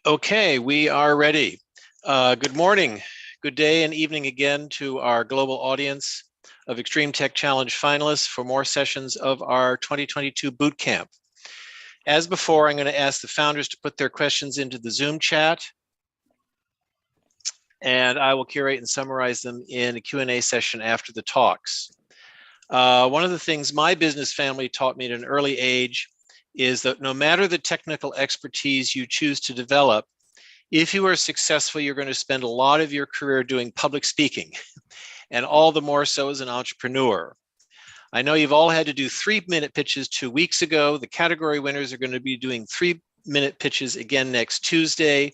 Okay, we are ready. Good morning, good day, and evening again to our global audience of Extreme Tech Challenge finalists for more sessions of our 2022 Bootcamp. As before, I'm going to ask the founders to put their questions into the Zoom chat, and I will curate and summarize them in a Q&A session after the talks. One of the things my business family taught me at an early age is that no matter the technical expertise you choose to develop, if you are successful, you're going to spend a lot of your career doing public speaking, and all the more so as an entrepreneur. I know you've all had to do 3-minute pitches 2 weeks ago. The category winners are going to be doing 3-minute pitches again next Tuesday.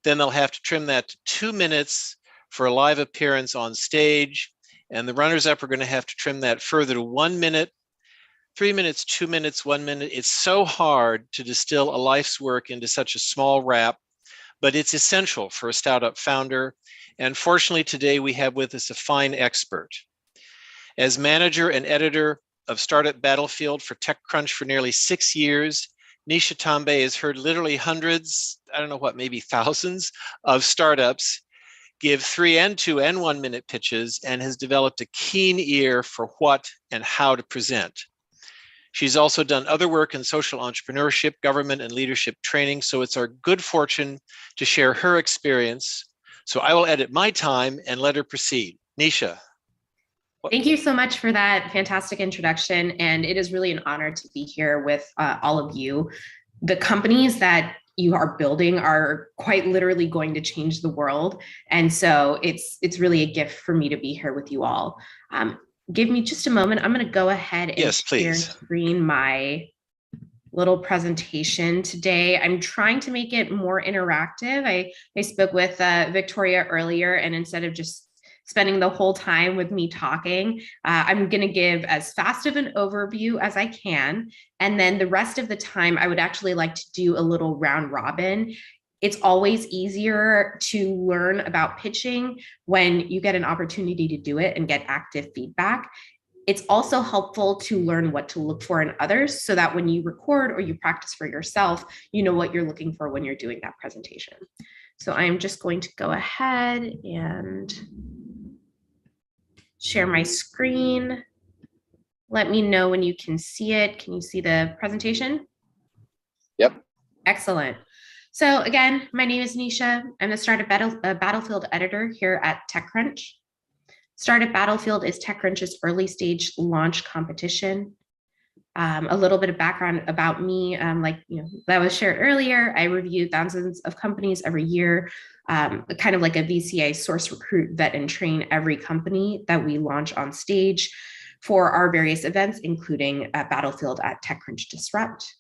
Then they'll have to trim that to 2 minutes for a live appearance on stage. And the runners-up are going to have to trim that further to 1 minute, 3 minutes, 2 minutes, 1 minute. It's so hard to distill a life's work into such a small wrap, but it's essential for a startup founder. And fortunately, today we have with us a fine expert. As manager and editor of Startup Battlefield for TedCrunch for nearly 6 years, Nisha Tambe has heard literally hundreds, I don't know what, maybe thousands of startups give 3 and 2 and 1 minute pitches and has developed a keen ear for what and how to present. She's also done other work in social entrepreneurship, government, and leadership training, so it's our good fortune to share her experience. So I will edit my time and let her proceed. Nisha. Thank you so much for that fantastic introduction, and it is really an honor to be here with all of you. The companies that you are building are quite literally going to change the world, and so it's really a gift for me to be here with you all. Give me just a moment. I'm going to go ahead and share screen my little presentation today. I'm trying to make it more interactive. I spoke with Victoria earlier, and instead of just spending the whole time with me talking, I'm going to give as fast of an overview as I can. And then the rest of the time, I would actually like to do a little round robin. It's always easier to learn about pitching when you get an opportunity to do it and get active feedback. It's also helpful to learn what to look for in others so that when you record or you practice for yourself, you know what you're looking for when you're doing that presentation. So I'm just going to go ahead and share my screen. Let me know when you can see it. Can you see the presentation? Yep. Excellent. So again, my name is Nisha. I'm the Startup Battlefield editor here at TedCrunch. Startup Battlefield is TedCrunch's early stage launch competition. A little bit of background about me, that was shared earlier. I review thousands of companies every year, kind of like a VCA, source, recruit, vet, and train every company that we launch on stage for our various events, including Battlefield at TedCrunch Disrupt.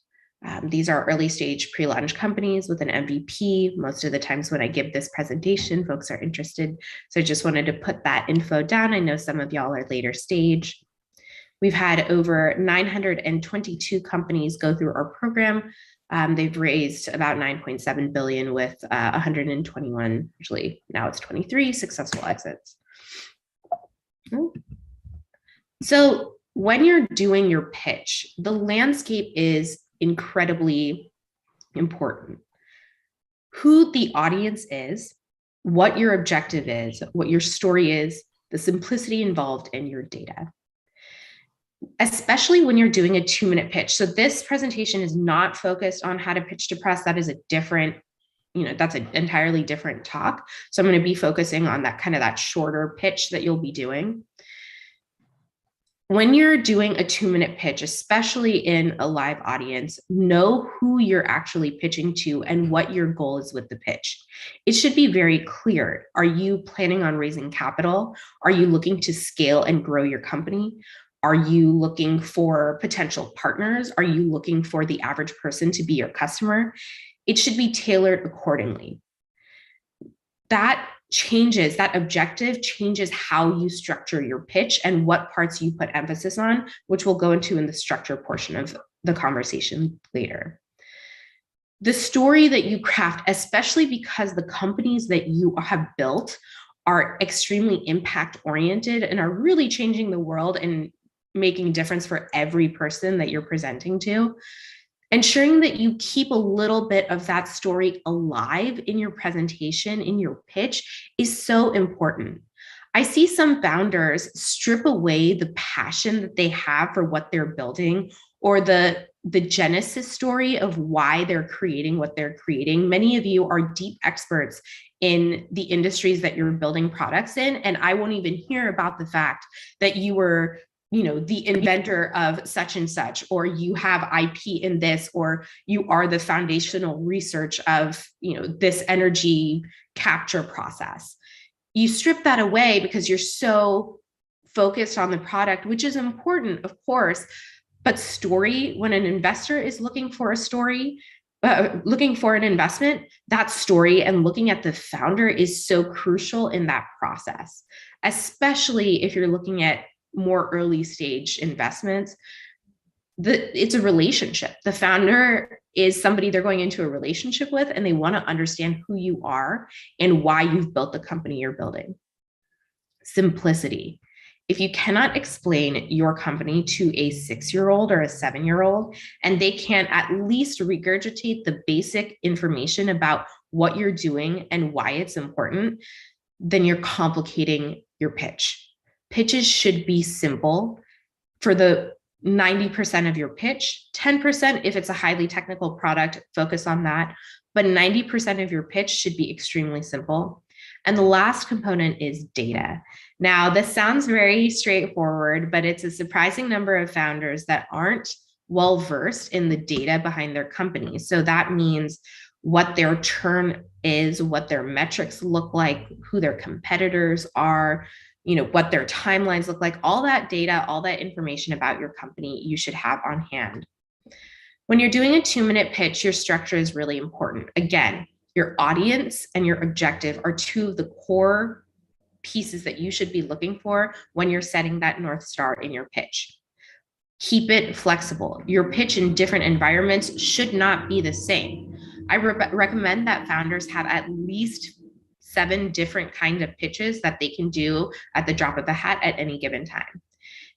These are early stage pre-launch companies with an MVP. Most of the times when I give this presentation, folks are interested. So I just wanted to put that info down. I know some of y'all are later stage. We've had over 922 companies go through our program. They've raised about 9.7 billion with 121, actually now it's 23 successful exits. So when you're doing your pitch, the landscape is incredibly important. Who the audience is, what your objective is, what your story is, the simplicity involved in your data. Especially when you're doing a 2-minute pitch. So this presentation is not focused on how to pitch to press. That is a different, that's an entirely different talk. So I'm going to be focusing on that kind of that shorter pitch that you'll be doing. When you're doing a 2-minute pitch, especially in a live audience, know who you're actually pitching to and what your goal is with the pitch. It should be very clear. Are you planning on raising capital? Are you looking to scale and grow your company? Are you looking for potential partners? Are you looking for the average person to be your customer? It should be tailored accordingly. That objective changes how you structure your pitch and what parts you put emphasis on, which we'll go into in the structure portion of the conversation later. The story that you craft, especially because the companies that you have built are extremely impact oriented and are really changing the world and making a difference for every person that you're presenting to, Ensuring that you keep a little bit of that story alive in your presentation, in your pitch, is so important. I see some founders strip away the passion that they have for what they're building, or the genesis story of why they're creating what they're creating. Many of you are deep experts in the industries that you're building products in, and I won't even hear about the fact that you were, the inventor of such and such, or you have IP in this, or you are the foundational research of, this energy capture process. You strip that away because you're so focused on the product, which is important, of course, but story, when an investor is looking for a story, looking for an investment, that story and looking at the founder is so crucial in that process, especially if you're looking at more early stage investments. It's a relationship. The founder is somebody they're going into a relationship with, and they want to understand who you are and why you've built the company you're building. Simplicity. If you cannot explain your company to a 6-year-old or a 7-year-old, and they can't at least regurgitate the basic information about what you're doing and why it's important, then you're complicating your pitch. Pitches should be simple. For the 90% of your pitch, 10%, if it's a highly technical product, focus on that. But 90% of your pitch should be extremely simple. And the last component is data. Now, this sounds very straightforward, but it's a surprising number of founders that aren't well versed in the data behind their company. So that means what their churn is, what their metrics look like, who their competitors are, what their timelines look like. All that data, all that information about your company, you should have on hand. When you're doing a 2-minute pitch, your structure is really important. Again, your audience and your objective are two of the core pieces that you should be looking for when you're setting that North Star in your pitch. Keep it flexible. Your pitch in different environments should not be the same. I recommend that founders have at least 7 different kinds of pitches that they can do at the drop of a hat at any given time.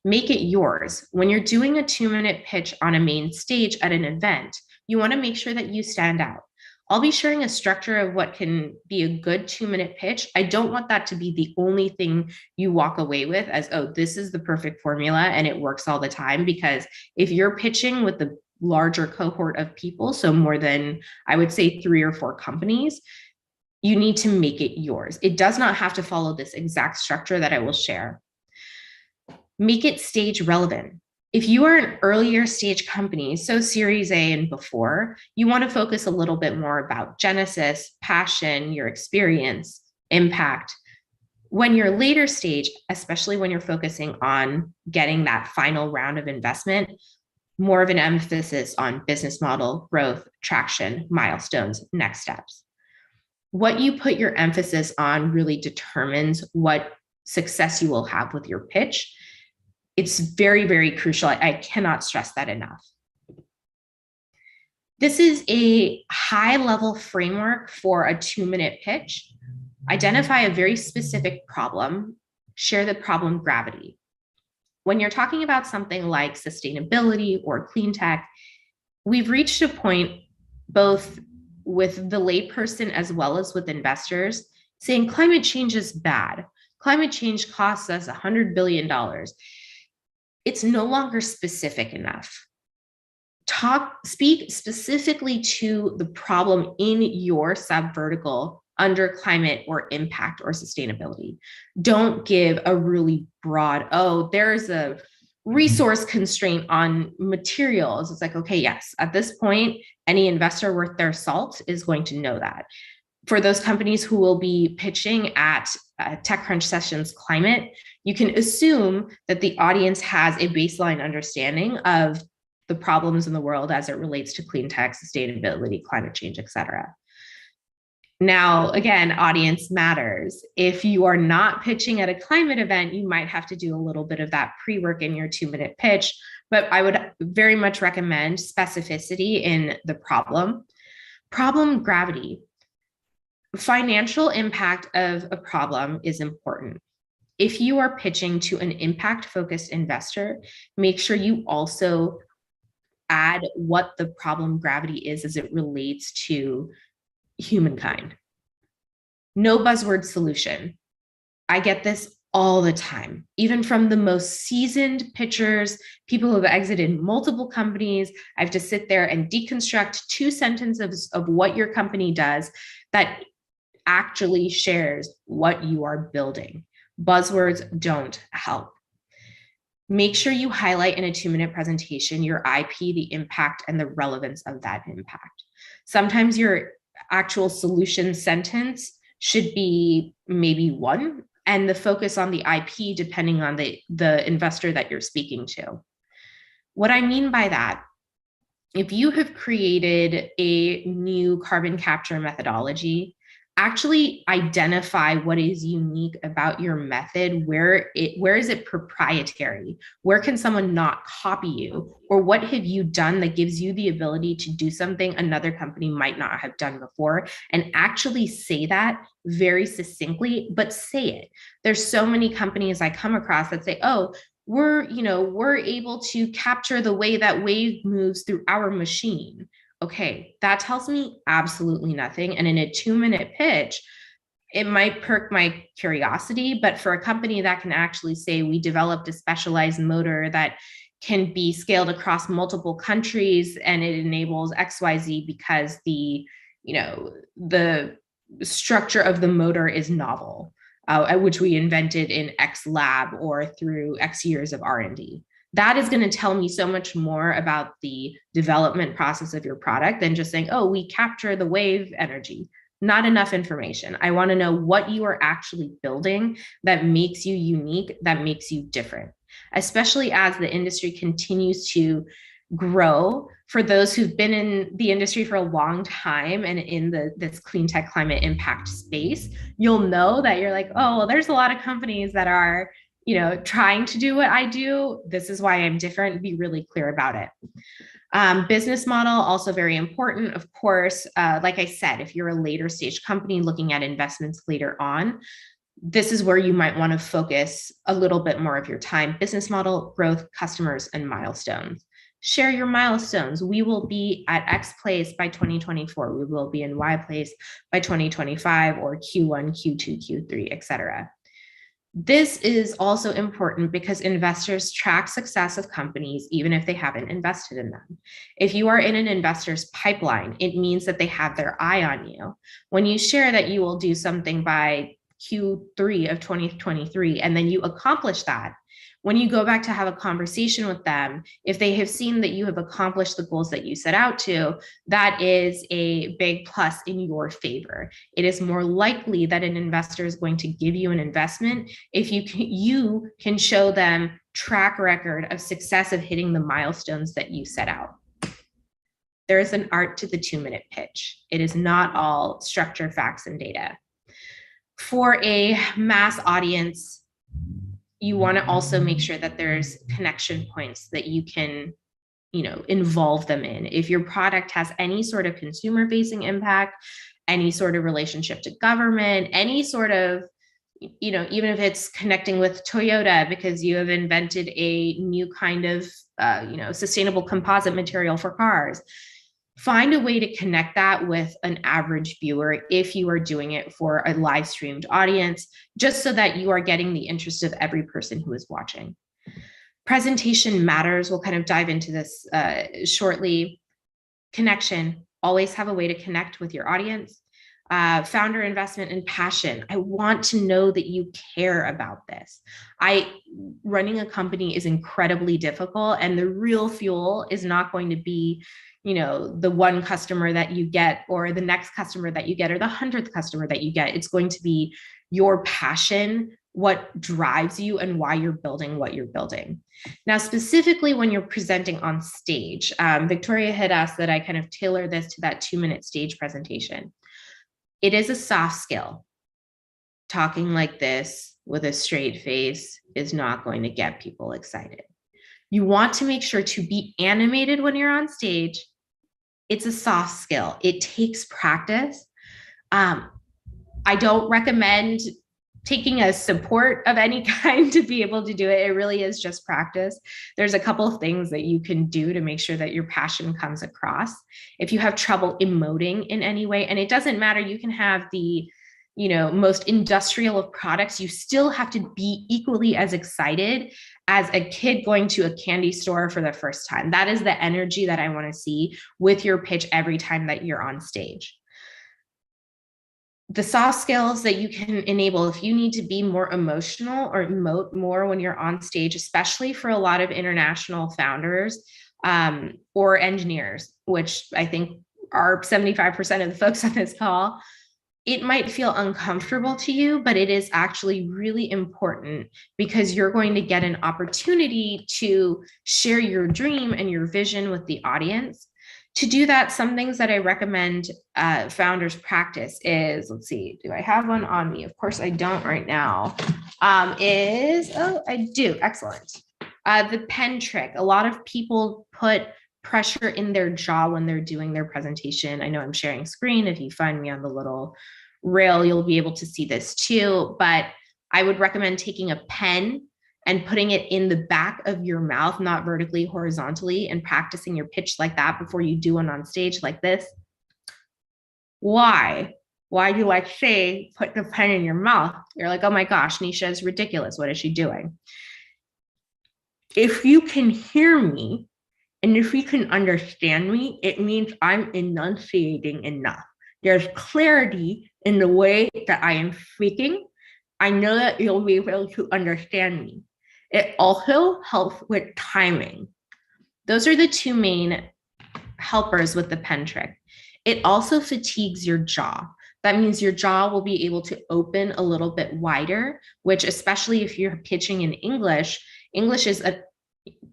Make it yours. When you're doing a 2-minute pitch on a main stage at an event, you want to make sure that you stand out. I'll be sharing a structure of what can be a good 2-minute pitch. I don't want that to be the only thing you walk away with as, oh, this is the perfect formula and it works all the time. Because if you're pitching with the larger cohort of people, so more than, I would say, 3 or 4 companies, you need to make it yours. It does not have to follow this exact structure that I will share. Make it stage relevant. If you are an earlier stage company, so Series A and before, you want to focus a little bit more about genesis, passion, your experience, impact. When you're later stage, especially when you're focusing on getting that final round of investment, more of an emphasis on business model, growth, traction, milestones, next steps. What you put your emphasis on really determines what success you will have with your pitch. It's very, very crucial. I cannot stress that enough. This is a high-level framework for a 2-minute pitch. Identify a very specific problem, share the problem gravity. When you're talking about something like sustainability or clean tech, we've reached a point, both with the layperson as well as with investors, saying climate change is bad. Climate change costs us $100 billion. It's no longer specific enough. Speak specifically to the problem in your subvertical under climate or impact or sustainability. Don't give a really broad, oh, there's a resource constraint on materials. It's like, okay, yes, at this point, any investor worth their salt is going to know that. For those companies who will be pitching at TechCrunch Sessions Climate, you can assume that the audience has a baseline understanding of the problems in the world as it relates to clean tech, sustainability, climate change, et cetera. Now, again, audience matters. If you are not pitching at a climate event, you might have to do a little bit of that pre-work in your 2-minute pitch, but I would very much recommend specificity in the problem. Problem gravity. Financial impact of a problem is important. If you are pitching to an impact-focused investor, make sure you also add what the problem gravity is as it relates to humankind. No buzzword solution. I get this all the time, even from the most seasoned pitchers, people who have exited multiple companies. I have to sit there and deconstruct 2 sentences of what your company does that actually shares what you are building. Buzzwords don't help. Make sure you highlight in a 2-minute presentation your IP, the impact, and the relevance of that impact. Sometimes your actual solution sentence should be maybe 1, and the focus on the IP depending on the investor that you're speaking to. What I mean by that, if you have created a new carbon capture methodology, actually identify what is unique about your method. Where is it proprietary? Where can someone not copy you? Or what have you done that gives you the ability to do something another company might not have done before? And actually say that very succinctly, but say it. There's so many companies I come across that say, oh, we're able to capture the way that wave moves through our machine. Okay, that tells me absolutely nothing. And in a 2-minute pitch, it might perk my curiosity, but for a company that can actually say we developed a specialized motor that can be scaled across multiple countries and it enables XYZ because the structure of the motor is novel, which we invented in X lab or through X years of R&D. That is going to tell me so much more about the development process of your product than just saying, oh, we capture the wave energy. Not enough information. I want to know what you are actually building that makes you unique, that makes you different, especially as the industry continues to grow. For those who've been in the industry for a long time and in this clean tech climate impact space, you'll know that you're like, oh, well, there's a lot of companies that are trying to do what I do. This is why I'm different. Be really clear about it. Business model, also very important. Of course, like I said, if you're a later stage company looking at investments later on, this is where you might want to focus a little bit more of your time. Business model, growth, customers, and milestones. Share your milestones. We will be at X place by 2024. We will be in Y place by 2025 or Q1, Q2, Q3, etc. This is also important because investors track success of companies even if they haven't invested in them. If you are in an investor's pipeline, it means that they have their eye on you. When you share that you will do something by Q3 of 2023 and then you accomplish that, when you go back to have a conversation with them, if they have seen that you have accomplished the goals that you set out to, that is a big plus in your favor. It is more likely that an investor is going to give you an investment if you can show them track record of success of hitting the milestones that you set out. There is an art to the 2-minute pitch. It is not all structure, facts, and data. For a mass audience, you want to also make sure that there's connection points that you can, involve them in. If your product has any sort of consumer facing impact, any sort of relationship to government, any sort of, even if it's connecting with Toyota because you have invented a new kind of, sustainable composite material for cars, find a way to connect that with an average viewer if you are doing it for a live streamed audience, just so that you are getting the interest of every person who is watching. Presentation matters. We'll kind of dive into this shortly. Connection, always have a way to connect with your audience. Founder investment and passion. I want to know that you care about this. Running a company is incredibly difficult, and the real fuel is not going to be the one customer that you get or the next customer that you get or the 100th customer that you get. It's going to be your passion, what drives you, and why you're building what you're building. Now, specifically when you're presenting on stage, Victoria had asked that I kind of tailor this to that 2-minute stage presentation. It is a soft skill. Talking like this with a straight face is not going to get people excited. You want to make sure to be animated when you're on stage. It's a soft skill. It takes practice. I don't recommend taking a support of any kind to be able to do it. It really is just practice. There's a couple of things that you can do to make sure that your passion comes across. If you have trouble emoting in any way, and it doesn't matter, you can have the most industrial of products, you still have to be equally as excited as a kid going to a candy store for the first time. That is the energy that I want to see with your pitch every time that you're on stage. The soft skills that you can enable, if you need to be more emotional or emote more when you're on stage, especially for a lot of international founders or engineers, which I think are 75% of the folks on this call, it might feel uncomfortable to you, but it is actually really important because you're going to get an opportunity to share your dream and your vision with the audience. To do that, some things that I recommend founders practice is, let's see, do I have one on me? Of course I don't right now. I do, excellent. The pen trick. A lot of people put pressure in their jaw when they're doing their presentation. I know I'm sharing screen. If you find me on the little rail, you'll be able to see this too, but I would recommend taking a pen and putting it in the back of your mouth, not vertically, horizontally, and practicing your pitch like that before you do one on stage like this. Why? Why do I say put the pen in your mouth? You're like, oh my gosh, Nisha is ridiculous. What is she doing? If you can hear me and if you can understand me, it means I'm enunciating enough. There's clarity in the way that I am speaking. I know that you'll be able to understand me. It also helps with timing. Those are the two main helpers with the pen trick. It also fatigues your jaw. That means your jaw will be able to open a little bit wider, which, especially if you're pitching in English, English is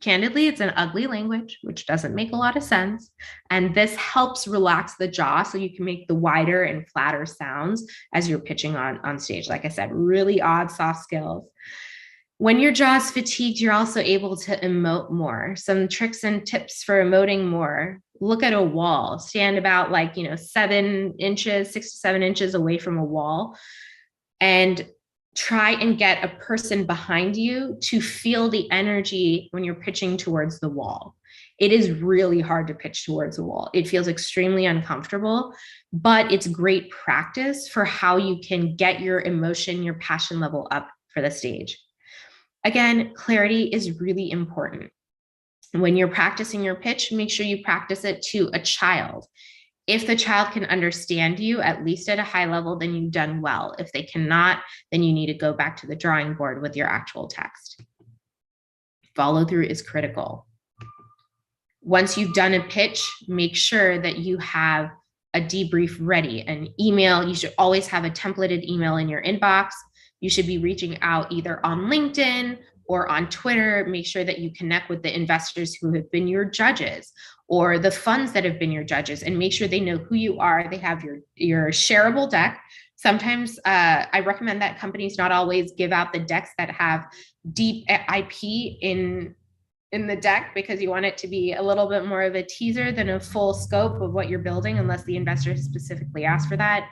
candidly, it's an ugly language, which doesn't make a lot of sense. And this helps relax the jaw so you can make the wider and flatter sounds as you're pitching on stage. Like I said, really odd soft skills. When your jaw is fatigued, you're also able to emote more. Some tricks and tips for emoting more. Look at a wall, stand about 7 inches, 6 to 7 inches away from a wall, and try and get a person behind you to feel the energy when you're pitching towards the wall. It is really hard to pitch towards the wall. It feels extremely uncomfortable, but it's great practice for how you can get your emotion, your passion level up for the stage. Again, clarity is really important. When you're practicing your pitch, make sure you practice it to a child. If the child can understand you, at least at a high level, then you've done well. If they cannot, then you need to go back to the drawing board with your actual text. Follow through is critical. Once you've done a pitch, make sure that you have a debrief ready. An email, you should always have a templated email in your inbox. You should be reaching out either on LinkedIn or on Twitter. Make sure that you connect with the investors who have been your judges or the funds that have been your judges, and make sure they know who you are. They have your shareable deck. Sometimes I recommend that companies not always give out the decks that have deep IP in the deck, because you want it to be a little bit more of a teaser than a full scope of what you're building, unless the investor specifically asked for that.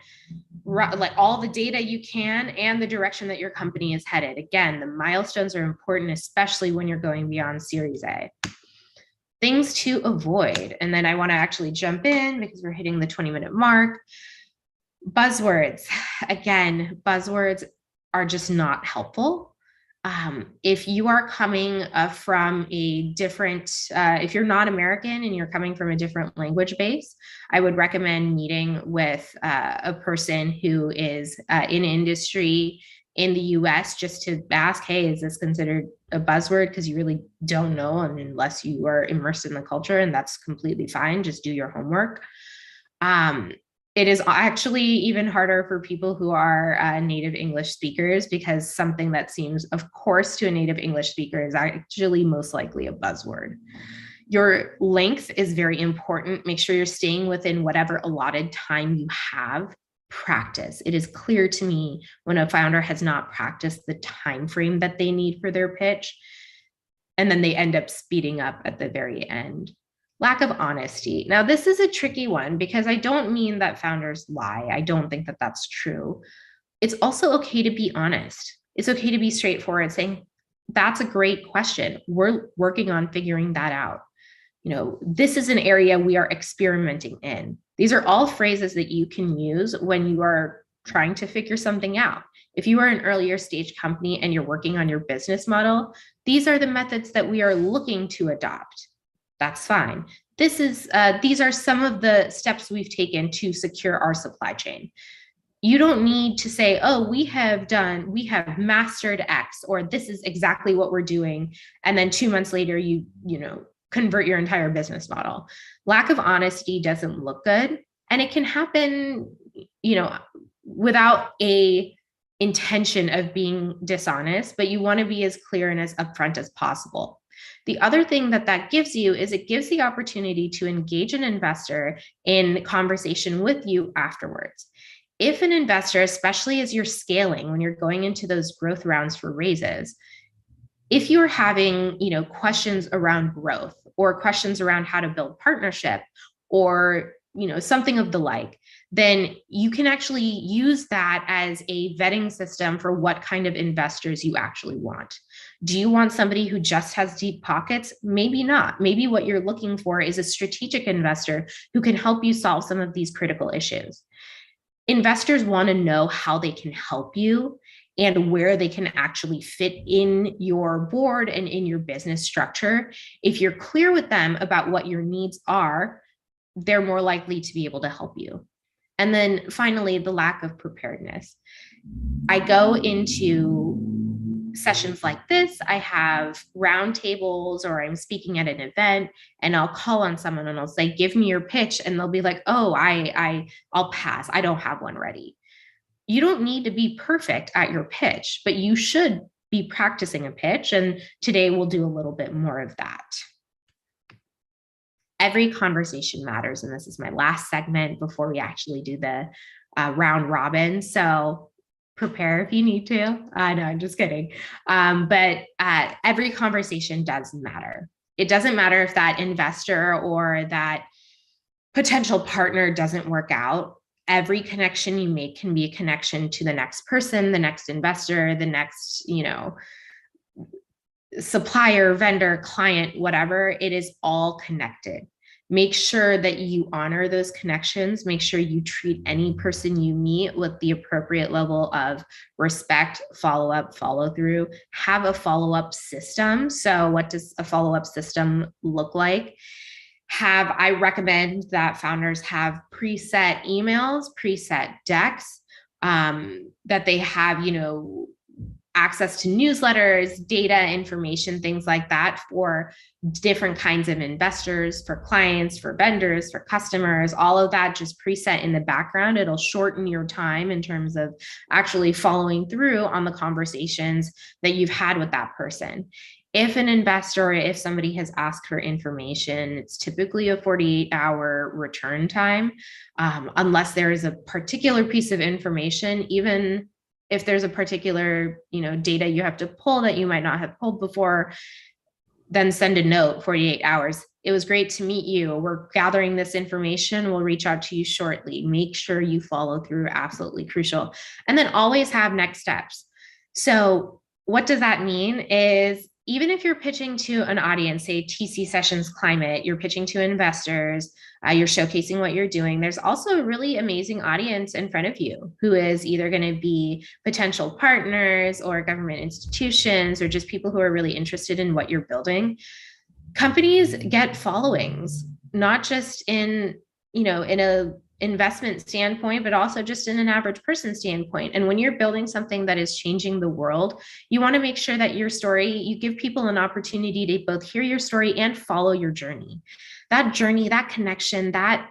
Like all the data you can and the direction that your company is headed. Again, the milestones are important, especially when you're going beyond Series A. Things to avoid, and then I want to actually jump in because we're hitting the 20-minute mark. Buzzwords. Again, buzzwords are just not helpful. If you are coming from a different, if you're not American and you're coming from a different language base, I would recommend meeting with a person who is in industry in the US, just to ask, hey, is this considered a buzzword? Because you really don't know unless you are immersed in the culture, and that's completely fine. Just do your homework. It is actually even harder for people who are native English speakers, because something that seems, of course, to a native English speaker is actually most likely a buzzword. Your length is very important. Make sure you're staying within whatever allotted time you have. Practice. It is clear to me when a founder has not practiced the time frame that they need for their pitch, and then they end up speeding up at the very end. Lack of honesty. Now, this is a tricky one because I don't mean that founders lie. I don't think that that's true. It's also okay to be honest. It's okay to be straightforward, saying, that's a great question. We're working on figuring that out. This is an area we are experimenting in. These are all phrases that you can use when you are trying to figure something out. If you are an earlier stage company and you're working on your business model, these are the methods that we are looking to adopt. That's fine. These are some of the steps we've taken to secure our supply chain. You don't need to say, oh, we have mastered X, or this is exactly what we're doing. And then 2 months later, you convert your entire business model. Lack of honesty doesn't look good. And it can happen, without a intention of being dishonest, but you want to be as clear and as upfront as possible. The other thing that gives you is it gives the opportunity to engage an investor in conversation with you afterwards. If an investor, especially as you're scaling, when you're going into those growth rounds for raises, if you're having, questions around growth or questions around how to build partnership or, something of the like, then you can actually use that as a vetting system for what kind of investors you actually want. Do you want somebody who just has deep pockets? Maybe not. Maybe what you're looking for is a strategic investor who can help you solve some of these critical issues. Investors want to know how they can help you and where they can actually fit in your board and in your business structure. If you're clear with them about what your needs are, they're more likely to be able to help you. And then finally, the lack of preparedness. I go into sessions like this, I have roundtables, or I'm speaking at an event, and I'll call on someone and I'll say, give me your pitch. And they'll be like, oh, I'll pass. I don't have one ready. You don't need to be perfect at your pitch, but you should be practicing a pitch. And today we'll do a little bit more of that. Every conversation matters. And this is my last segment before we actually do the round robin. So prepare if you need to. No, I'm just kidding. But every conversation does matter. It doesn't matter if that investor or that potential partner doesn't work out. Every connection you make can be a connection to the next person, the next investor, the next, supplier, vendor, client, whatever. It is all connected. Make sure that you honor those connections. Make sure you treat any person you meet with the appropriate level of respect, follow-up, follow-through. Have a follow-up system. So what does a follow-up system look like? I recommend that founders have preset emails, preset decks, that they have, access to newsletters, data, information, things like that for different kinds of investors, for clients, for vendors, for customers, all of that just preset in the background. It'll shorten your time in terms of actually following through on the conversations that you've had with that person. If an investor, if somebody has asked for information, it's typically a 48-hour return time, unless there is a particular piece of information, even if there's a particular, data you have to pull that you might not have pulled before, then send a note 48 hours. It was great to meet you. We're gathering this information. We'll reach out to you shortly. Make sure you follow through. Absolutely crucial. And then always have next steps. So what does that mean is, even if you're pitching to an audience, say TC Sessions Climate, you're pitching to investors, you're showcasing what you're doing, there's also a really amazing audience in front of you who is either going to be potential partners or government institutions or just people who are really interested in what you're building. Companies get followings, not just in a investment standpoint, but also just in an average person standpoint. And when you're building something that is changing the world, you want to make sure that your story, you give people an opportunity to both hear your story and follow your journey. That journey, that connection, that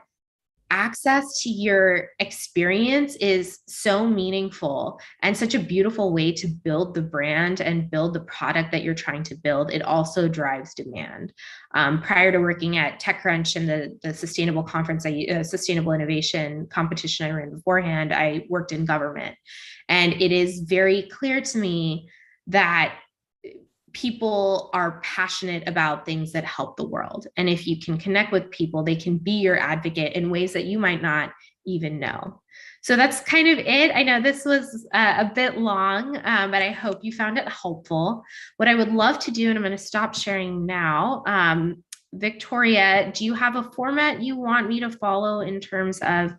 access to your experience is so meaningful and such a beautiful way to build the brand and build the product that you're trying to build. It also drives demand. Prior to working at TedCrunch and the sustainable conference, sustainable innovation competition I ran beforehand, I worked in government. And it is very clear to me that people are passionate about things that help the world. And if you can connect with people, they can be your advocate in ways that you might not even know. So that's kind of it. I know this was a bit long, but I hope you found it helpful. What I would love to do, and I'm going to stop sharing now, Victoria, do you have a format you want me to follow in terms of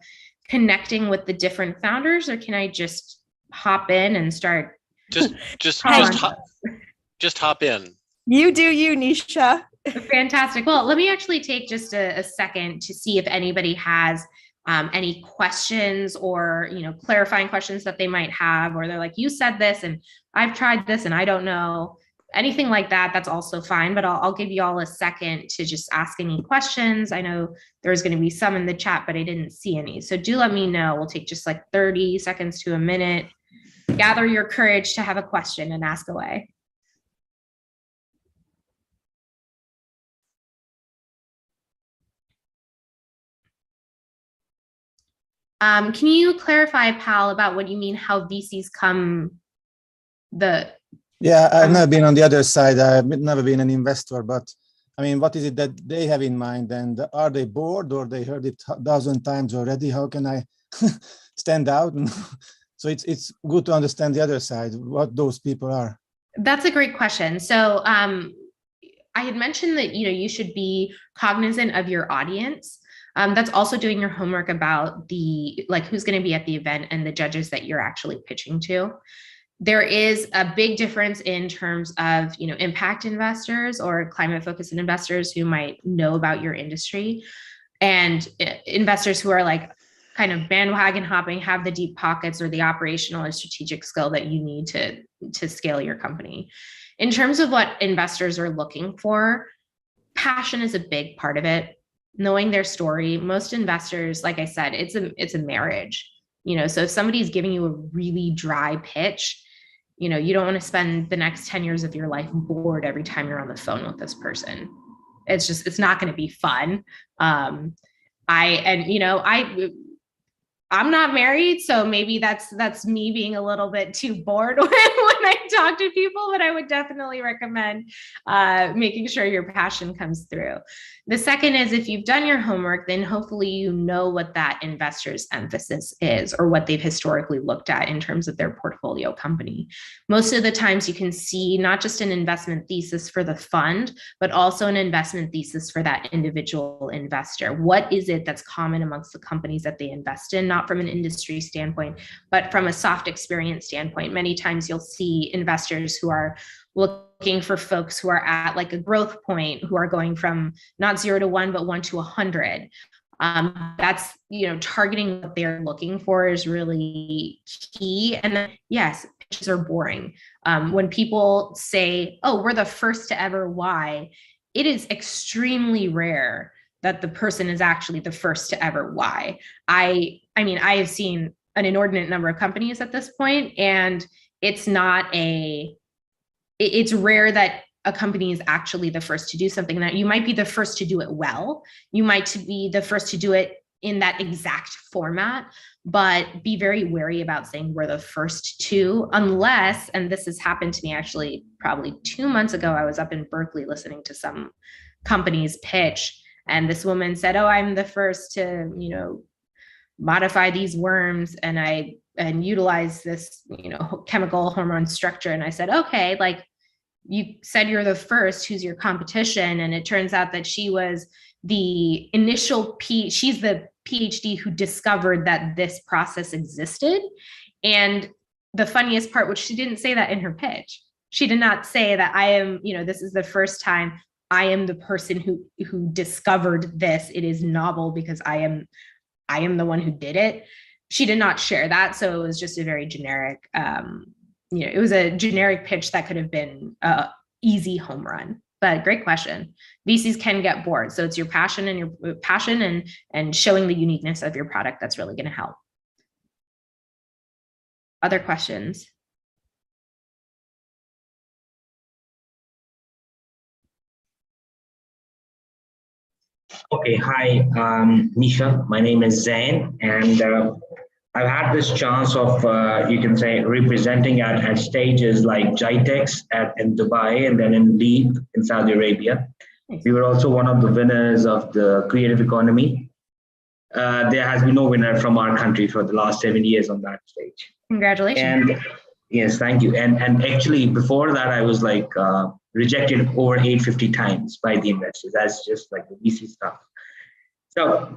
connecting with the different founders, or can I just hop in and start? Just hop in. You do you, Nisha. Fantastic. Well, let me actually take just a second to see if anybody has any questions or, clarifying questions that they might have, or they're like, you said this and I've tried this and I don't know. Anything like that, that's also fine, but I'll give you all a second to just ask any questions. I know there's going to be some in the chat, but I didn't see any. So do let me know. We'll take just like 30 seconds to a minute. Gather your courage to have a question and ask away. Can you clarify, Pal, about what you mean, how VCs come Yeah, I've never been on the other side. I've never been an investor, but I mean, what is it that they have in mind? And are they bored, or they heard it 1,000 times already? How can I stand out? So it's good to understand the other side, what those people are. That's a great question. So I had mentioned that, you should be cognizant of your audience. That's also doing your homework about who's going to be at the event and the judges that you're actually pitching to. There is a big difference in terms of, impact investors or climate focused investors who might know about your industry, and investors who are like kind of bandwagon hopping, have the deep pockets or the operational or strategic skill that you need to scale your company. In terms of what investors are looking for, passion is a big part of it. Knowing their story. Most investors, like I said, it's a marriage. So if somebody's giving you a really dry pitch, you don't want to spend the next 10 years of your life bored every time you're on the phone with this person. It's not going to be fun. I'm not married, so maybe that's me being a little bit too bored when I talk to people, but I would definitely recommend making sure your passion comes through. The second is, if you've done your homework, then hopefully you know what that investor's emphasis is, or what they've historically looked at in terms of their portfolio company. Most of the times you can see not just an investment thesis for the fund, but also an investment thesis for that individual investor. What is it that's common amongst the companies that they invest in? Not from an industry standpoint, but from a soft experience standpoint. Many times you'll see investors who are looking for folks who are at like a growth point, who are going from not 0 to 1, but 1 to 100. That's, targeting what they're looking for is really key. And then, yes, pitches are boring. When people say, oh, we're the first to ever why, it is extremely rare that the person is actually the first to ever why. I mean, I have seen an inordinate number of companies at this point, and it's rare that a company is actually the first to do something. That you might be the first to do it well. You might be the first to do it in that exact format, but be very wary about saying we're the first to, unless, and this has happened to me actually probably 2 months ago, I was up in Berkeley listening to some company's pitch, and this woman said, oh, I'm the first to, modify these worms and utilize this, chemical hormone structure. And I said, okay, like you said, you're the first, who's your competition? And it turns out that she was the she's the PhD who discovered that this process existed. And the funniest part, which she didn't say that in her pitch. She did not say that I am, this is the first time I am the person who discovered this. It is novel because I am the one who did it. She did not share that. So it was just a very generic, it was a generic pitch that could have been a easy home run. But great question. VCs can get bored. So it's your passion and showing the uniqueness of your product that's really going to help. Other questions? Okay, hi, Nisha. My name is Zain, and I've had this chance of, you can say, representing at stages like GITEX in Dubai and then in LEAP in Saudi Arabia. We were also one of the winners of the creative economy. there has been no winner from our country for the last 7 years on that stage. Congratulations. And yes, thank you. And actually, before that, I was like rejected over 850 times by the investors. That's just like the VC stuff. So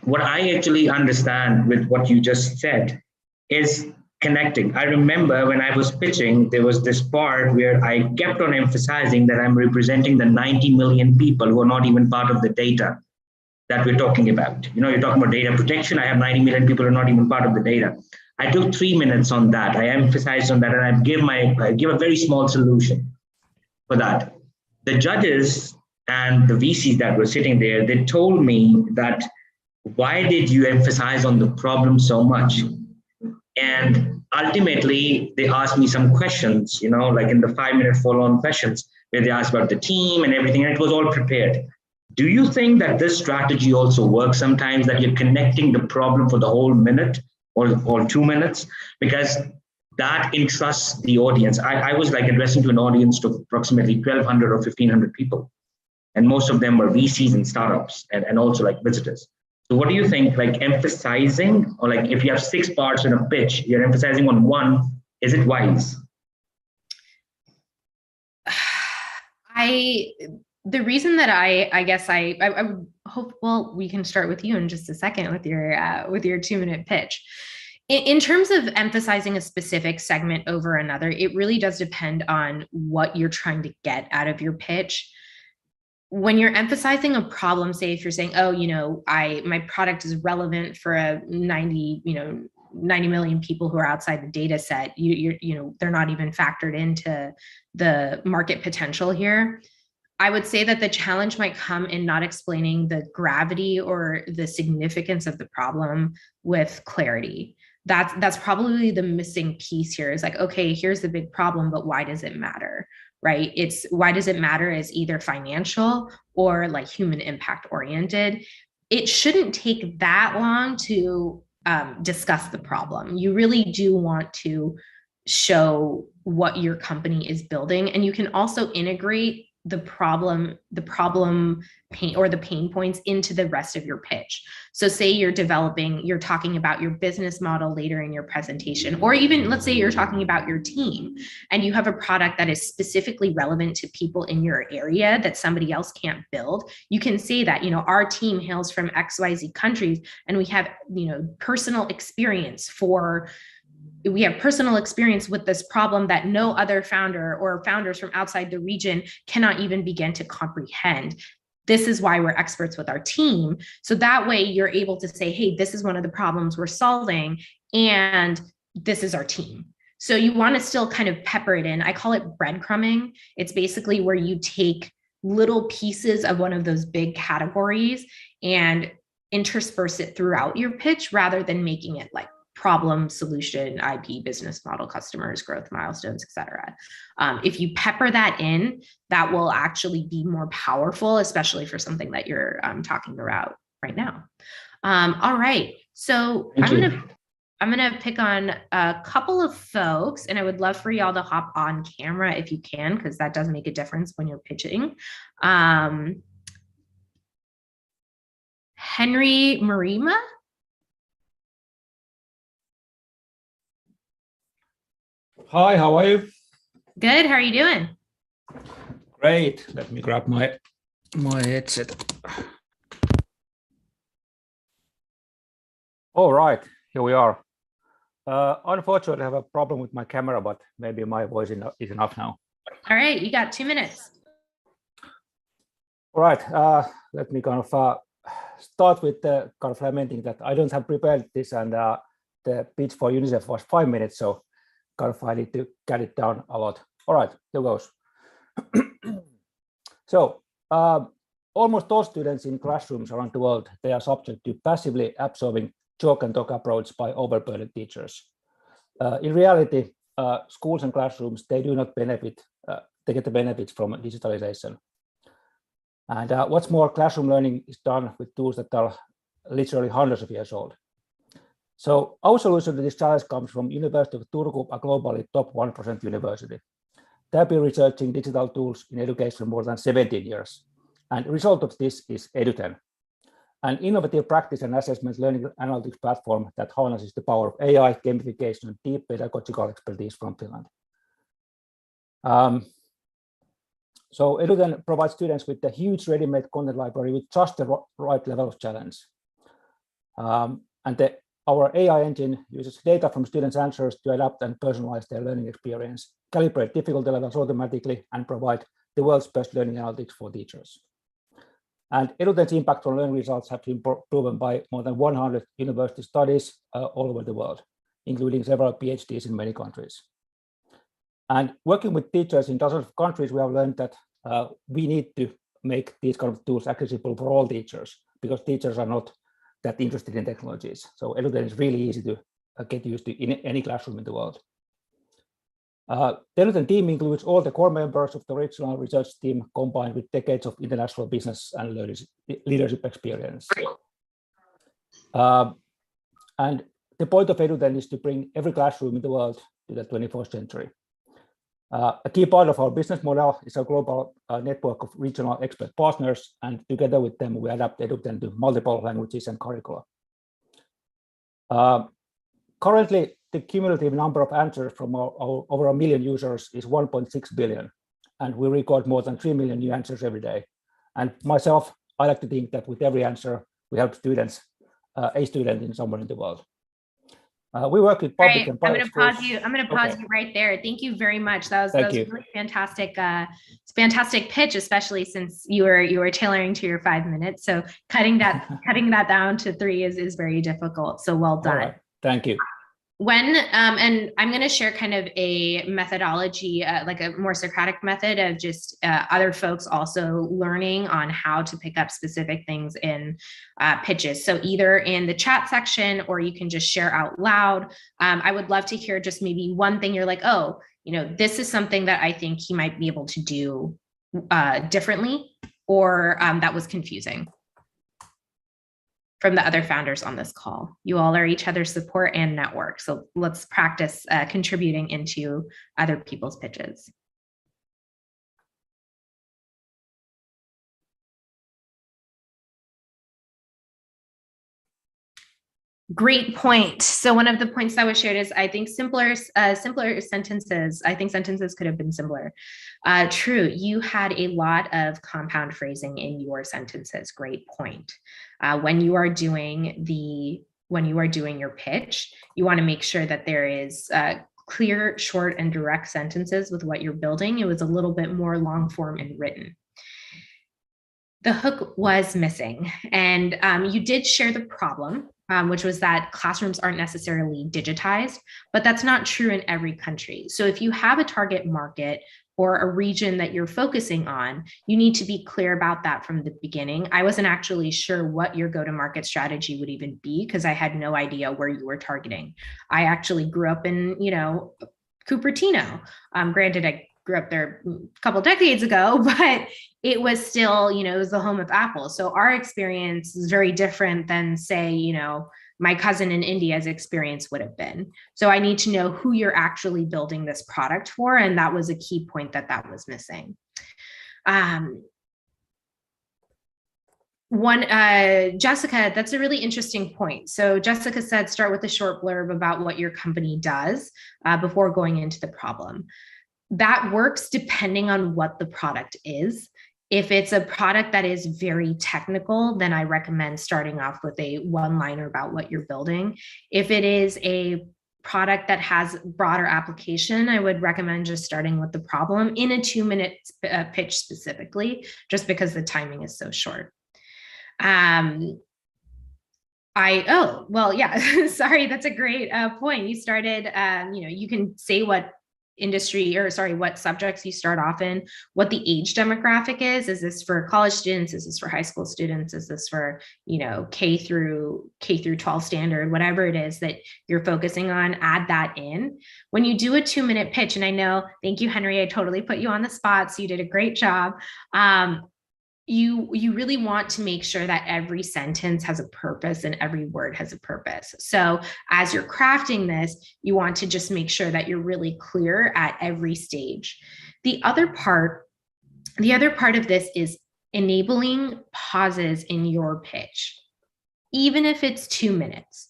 what I actually understand with what you just said is connecting. I remember when I was pitching, there was this part where I kept on emphasizing that I'm representing the 90 million people who are not even part of the data that we're talking about. You know, you're talking about data protection. I have 90 million people who are not even part of the data. I took 3 minutes on that. I emphasized on that, and I give a very small solution for that. The judges and the VCs that were sitting there, they told me that, why did you emphasize on the problem so much? And ultimately, they asked me some questions, you know, like in the 5-minute follow-on questions, where they asked about the team and everything, and it was all prepared. Do you think that this strategy also works sometimes, that you're connecting the problem for the whole minute or 2 minutes? Because that entrusts the audience. I was like addressing to an audience of approximately 1,200 or 1,500 people. And most of them were VCs and startups and also like visitors. So what do you think, like emphasizing, or like if you have 6 parts in a pitch, you're emphasizing on one, is it wise? The reason that I guess I would hope, well, we can start with you in just a second with your 2-minute pitch. In terms of emphasizing a specific segment over another, it really does depend on what you're trying to get out of your pitch. When you're emphasizing a problem, say if you're saying, oh, you know, my product is relevant for a 90 million people who are outside the data set, you know, they're not even factored into the market potential here. I would say that the challenge might come in not explaining the gravity or the significance of the problem with clarity. That's probably the missing piece here, is like, okay, here's the big problem, but why does it matter, right? It's why does it matter is either financial or like human impact oriented. It shouldn't take that long to discuss the problem. You really do want to show what your company is building, and you can also integrate the problem pain or the pain points into the rest of your pitch. So say you're talking about your business model later in your presentation, or even let's say you're talking about your team and you have a product that is specifically relevant to people in your area that somebody else can't build. You can say that, you know, our team hails from XYZ countries and we have, you know, personal experience with this problem that no other founder or founders from outside the region cannot even begin to comprehend. This is why we're experts with our team. So that way you're able to say, hey, this is one of the problems we're solving, and this is our team. So you want to still kind of pepper it in. I call it breadcrumbing. It's basically where you take little pieces of one of those big categories and intersperse it throughout your pitch, rather than making it like problem, solution, IP, business model, customers, growth milestones, etc. If you pepper that in, that will actually be more powerful, especially for something that you're talking about right now. All right, so I'm gonna pick on a couple of folks, and I would love for y'all to hop on camera if you can, because that does make a difference when you're pitching. Henry Marima. Hi, how are you? Good, how are you doing? Great. Let me grab my headset. All right, here we are. Unfortunately, I have a problem with my camera, but maybe my voice is enough now. All right, you got 2 minutes. All right, let me kind of start with kind of lamenting that I don't have prepared this, and the pitch for UNICEF was 5 minutes, so kind of I need to get it down a lot. All right, here goes. So almost all students in classrooms around the world, they are subject to passively absorbing chalk and talk approach by overburdened teachers. In reality, schools and classrooms, they do not benefit, they get the benefits from digitalization. And what's more, classroom learning is done with tools that are literally hundreds of years old. So our solution to this challenge comes from University of Turku, a globally top 1% university. They've been researching digital tools in education for more than 17 years. And the result of this is Edu10. an innovative practice and assessment learning analytics platform that harnesses the power of AI, gamification, and deep pedagogical expertise from Finland. So Eduten provides students with a huge ready-made content library with just the right level of challenge. Our AI engine uses data from students' answers to adapt and personalize their learning experience, calibrate difficulty levels automatically, and provide the world's best learning analytics for teachers. And Eduten's impact on learning results have been proven by more than 100 university studies all over the world, including several PhDs in many countries. And working with teachers in dozens of countries, we have learned that we need to make these kind of tools accessible for all teachers, because teachers are not that interested in technologies. So Eduten is really easy to get used to in any classroom in the world. The Eduten team includes all the core members of the original research team, combined with decades of international business and leadership experience. And the point of Eduten is to bring every classroom in the world to the 21st century. A key part of our business model is a global network of regional expert partners, and together with them, we adapt Eduten to multiple languages and curricula. Currently, the cumulative number of answers from over 1 million users is 1.6 billion, and we record more than 3 million new answers every day. And myself, I like to think that with every answer, we help students, a student in somewhere in the world. We work with public and private schools. I'm going to pause you right there. Thank you very much. That was really fantastic. Fantastic pitch, especially since you were tailoring to your 5 minutes. So cutting that down to 3 is very difficult. So well done. Right. Thank you. When and I'm going to share kind of a methodology, like a more Socratic method of just other folks also learning on how to pick up specific things in pitches. So either in the chat section, or you can just share out loud. I would love to hear just maybe one thing you're like, oh, this is something that I think he might be able to do differently, or that was confusing, from the other founders on this call. You all are each other's support and network. So let's practice contributing into other people's pitches. Great point. So one of the points that was shared is, I think simpler sentences. I think sentences could have been simpler. True. You had a lot of compound phrasing in your sentences. Great point. When you are doing your pitch, you want to make sure that there is clear, short, and direct sentences with what you're building. It was a little bit more long form and written. The hook was missing, and you did share the problem, which was that classrooms aren't necessarily digitized, but that's not true in every country. So if you have a target market or a region that you're focusing on, you need to be clear about that from the beginning. I wasn't actually sure what your go-to-market strategy would even be, because I had no idea where you were targeting. I actually grew up in, Cupertino. Granted, I grew up there a couple decades ago, but it was still, it was the home of Apple. So our experience is very different than, say, my cousin in India's experience would have been. So I need to know who you're actually building this product for. And that was a key point that was missing. Jessica, that's a really interesting point. So Jessica said, start with a short blurb about what your company does before going into the problem. That works depending on what the product is. If it's a product that is very technical, then I recommend starting off with a one-liner about what you're building. If it is a product that has broader application, I would recommend just starting with the problem in a 2-minute pitch specifically, just because the timing is so short. Sorry, that's a great point. You started, you can say what what subjects you start off in, what the age demographic is. Is this for college students? Is this for high school students? Is this for, K through 12 standard, whatever it is that you're focusing on, add that in. When you do a 2-minute pitch, and I know, thank you, Henry, I totally put you on the spot, so you did a great job. You really want to make sure that every sentence has a purpose and every word has a purpose. So as you're crafting this, you want to just make sure that you're really clear at every stage. The other part of this is enabling pauses in your pitch. even if it's 2 minutes,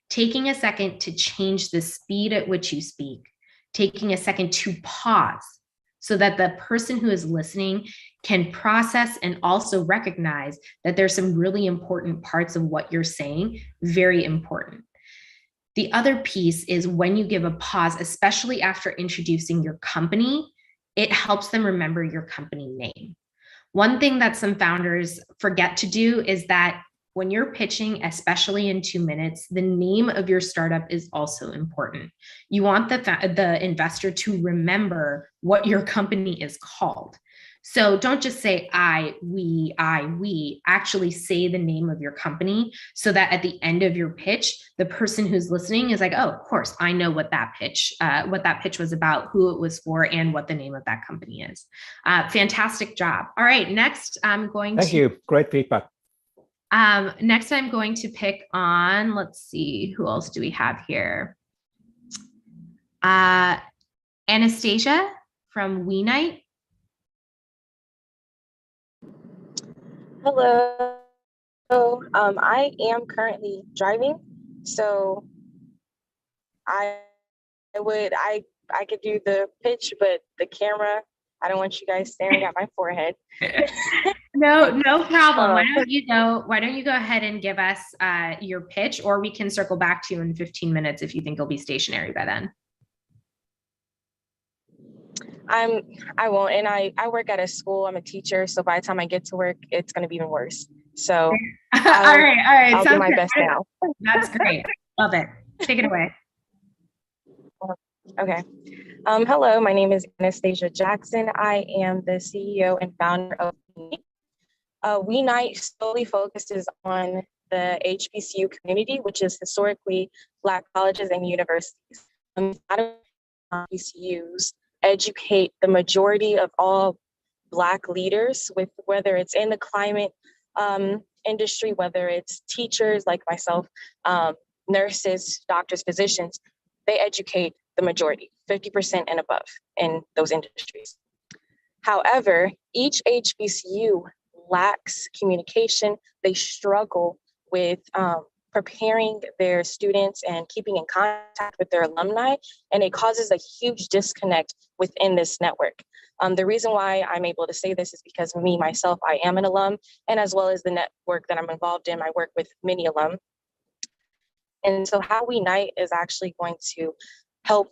taking a second to change the speed at which you speak, taking a second to pause so that the person who is listening can process and also recognize that there's some really important parts of what you're saying, very important. The other piece is when you give a pause, especially after introducing your company, it helps them remember your company name. One thing that some founders forget to do is that when you're pitching, especially in 2 minutes, the name of your startup is also important. You want the investor to remember what your company is called. So don't just say we, actually say the name of your company so that at the end of your pitch, the person who's listening is like, oh, of course, I know what that pitch was about, who it was for, and what the name of that company is. Fantastic job. All right, next I'm going to- Thank you, great feedback. Next, I'm going to pick on, let's see, who else do we have here? Anastasia from WeNight. Hello. I am currently driving, so I could do the pitch, but the camera, I don't want you guys staring at my forehead. No problem. Why don't you go ahead and give us your pitch, or we can circle back to you in 15 minutes if you think you'll be stationary by then. I won't, and I work at a school. I'm a teacher, so by the time I get to work, it's going to be even worse. So all right. I'll do my best now. That's great. Love it. Take it away. Okay. Hello, my name is Anastasia Jackson. I am the CEO and founder of WeNight solely focuses on the HBCU community, which is historically Black colleges and universities. HBCUs educate the majority of all Black leaders, with whether it's in the climate industry, whether it's teachers like myself, nurses, doctors, physicians. They educate the majority, 50% and above in those industries. However, each HBCU lacks communication. They struggle with preparing their students and keeping in contact with their alumni, and it causes a huge disconnect within this network. The reason why I'm able to say this is because me, myself, I am an alum, and as well as the network that I'm involved in, I work with many alum. And so how WeNight is actually going to help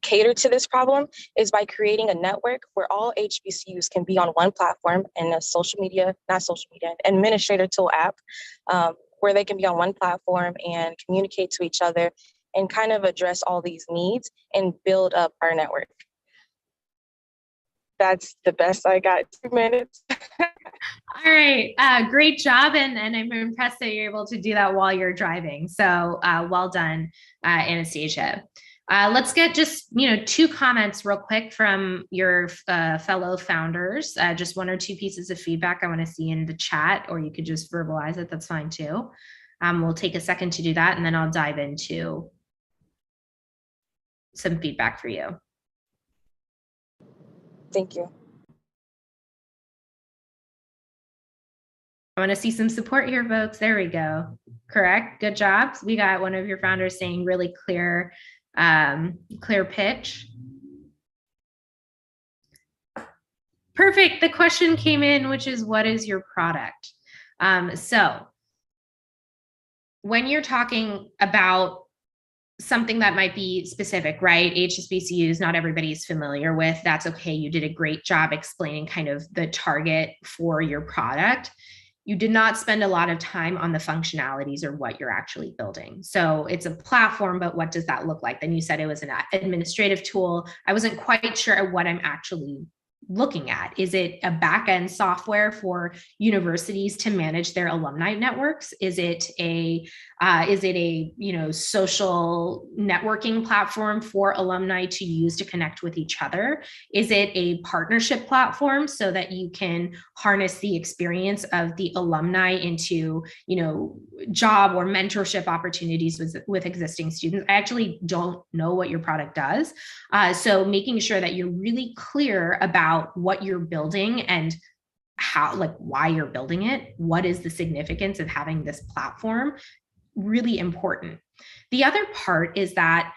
cater to this problem is by creating a network where all HBCUs can be on one platform and administrator tool app, where they can be on one platform and communicate to each other and kind of address all these needs and build up our network. That's the best I got, 2 minutes. All right, great job. And I'm impressed that you're able to do that while you're driving. So well done, Anastasia. Let's get just 2 comments real quick from your fellow founders. Just 1 or 2 pieces of feedback I want to see in the chat, or you could just verbalize it. That's fine too. We'll take a second to do that, and then I'll dive into some feedback for you. Thank you. I want to see some support here, folks. There we go. Correct. Good job. We got one of your founders saying really clear pitch. Perfect. The question came in, which is, what is your product? So when you're talking about something that might be specific, right? HBCUs, not everybody's familiar with. That's okay. You did a great job explaining kind of the target for your product. You did not spend a lot of time on the functionalities or what you're actually building. So it's a platform, but what does that look like? Then you said it was an administrative tool. I wasn't quite sure what I'm actually looking at. Is it a back-end software for universities to manage their alumni networks? Is it a social networking platform for alumni to use to connect with each other? Is it a partnership platform so that you can harness the experience of the alumni into job or mentorship opportunities with existing students? I actually don't know what your product does. So making sure that you're really clear about what you're building and why you're building it. What is the significance of having this platform? Really important. The other part is that,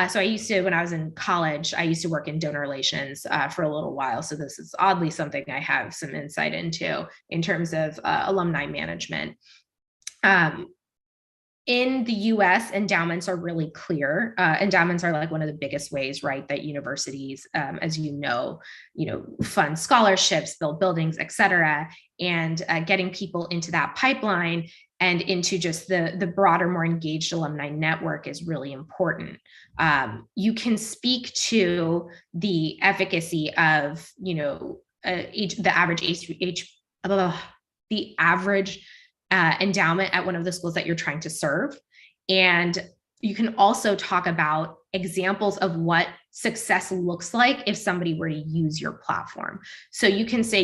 so I used to, when I was in college, I used to work in donor relations for a little while. So this is oddly something I have some insight into in terms of alumni management. In the US, endowments are really clear. Endowments are like one of the biggest ways, right, that universities, as you know, fund scholarships, build buildings, et cetera, and getting people into that pipeline and into just the broader, more engaged alumni network is really important. You can speak to the efficacy of, the average endowment at one of the schools that you're trying to serve. And you can also talk about examples of what success looks like if somebody were to use your platform. So you can say,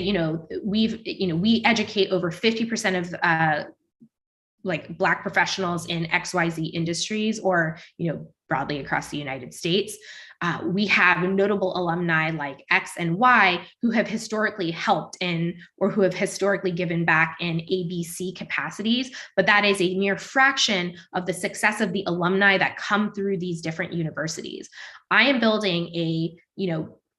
we educate over 50% of Black professionals in XYZ industries, or, broadly across the United States. We have notable alumni like X and Y who have historically helped in, or who have historically given back in ABC capacities, but that is a mere fraction of the success of the alumni that come through these different universities. I am building a,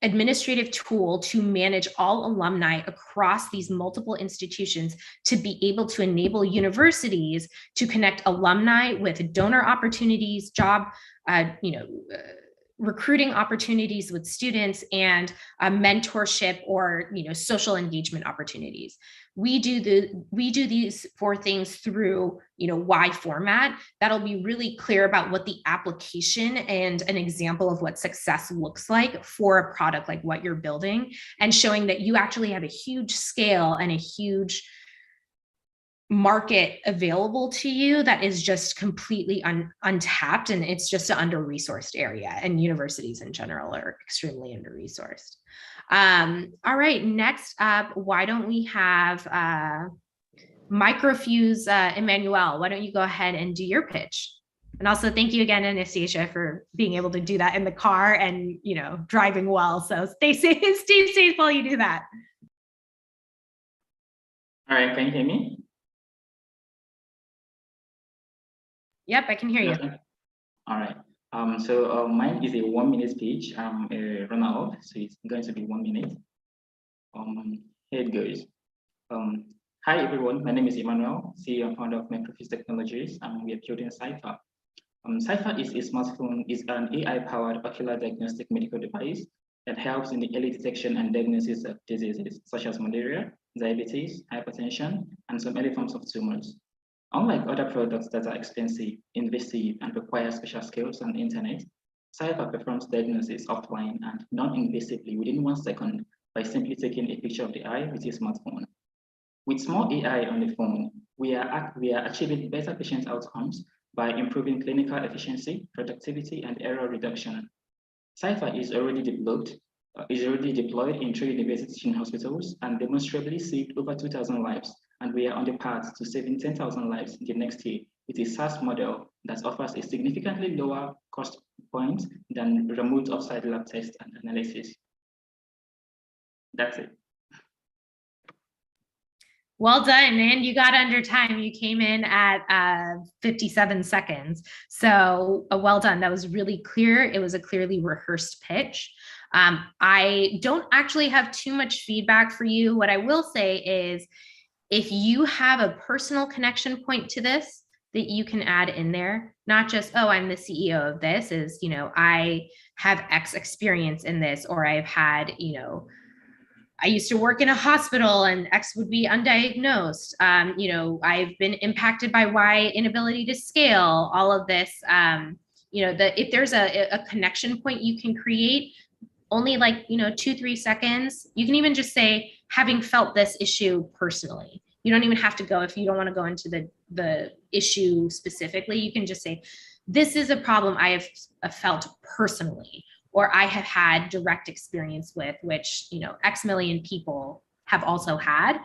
administrative tool to manage all alumni across these multiple institutions to be able to enable universities to connect alumni with donor opportunities, job, recruiting opportunities with students, and mentorship or social engagement opportunities. We do these 4 things through Y format. That'll be really clear about what the application and an example of what success looks like for a product like what you're building, and showing that you actually have a huge scale and a huge market available to you that is just completely untapped, and it's just an under-resourced area, and universities in general are extremely under-resourced. All right, next up, why don't we have Microfuse Emmanuel? Why don't you go ahead and do your pitch? And also thank you again, Anastasia, for being able to do that in the car and driving well. So stay safe while you do that. All right, can you hear me? Yep, I can hear you. Okay. All right. So mine is a 1-minute speech. I'm a runner-up, so it's going to be 1 minute. Here it goes. Hi everyone, my name is Emmanuel, CEO and founder of Microfuse Technologies, and we are building Cypher. Cypher is a smartphone, is an AI-powered ocular diagnostic medical device that helps in the early detection and diagnosis of diseases such as malaria, diabetes, hypertension, and some early forms of tumors. Unlike other products that are expensive, invasive, and require special skills and internet, Cypher performs diagnosis offline and non-invasively within 1 second by simply taking a picture of the eye with a smartphone. With small AI on the phone, we are achieving better patient outcomes by improving clinical efficiency, productivity, and error reduction. Cypher is already deployed in 3 university teaching hospitals and demonstrably saved over 2,000 lives. And we are on the path to saving 10,000 lives in the next year with a SaaS model that offers a significantly lower cost point than remote offsite lab tests and analysis. That's it. Well done, and you got under time. You came in at 57 seconds. So well done. That was really clear. It was a clearly rehearsed pitch. I don't actually have too much feedback for you. What I will say is, if you have a personal connection point to this that you can add in there, not just, oh, I'm the CEO of this, is, I have X experience in this, or I've had, I used to work in a hospital and X would be undiagnosed. I've been impacted by Y inability to scale, all of this. If there's a connection point you can create, only 2-3 seconds. You can even just say, having felt this issue personally. You don't even have to go, if you don't want to go into the issue specifically, you can just say, this is a problem I have felt personally, or I have had direct experience with, which, X million people have also had,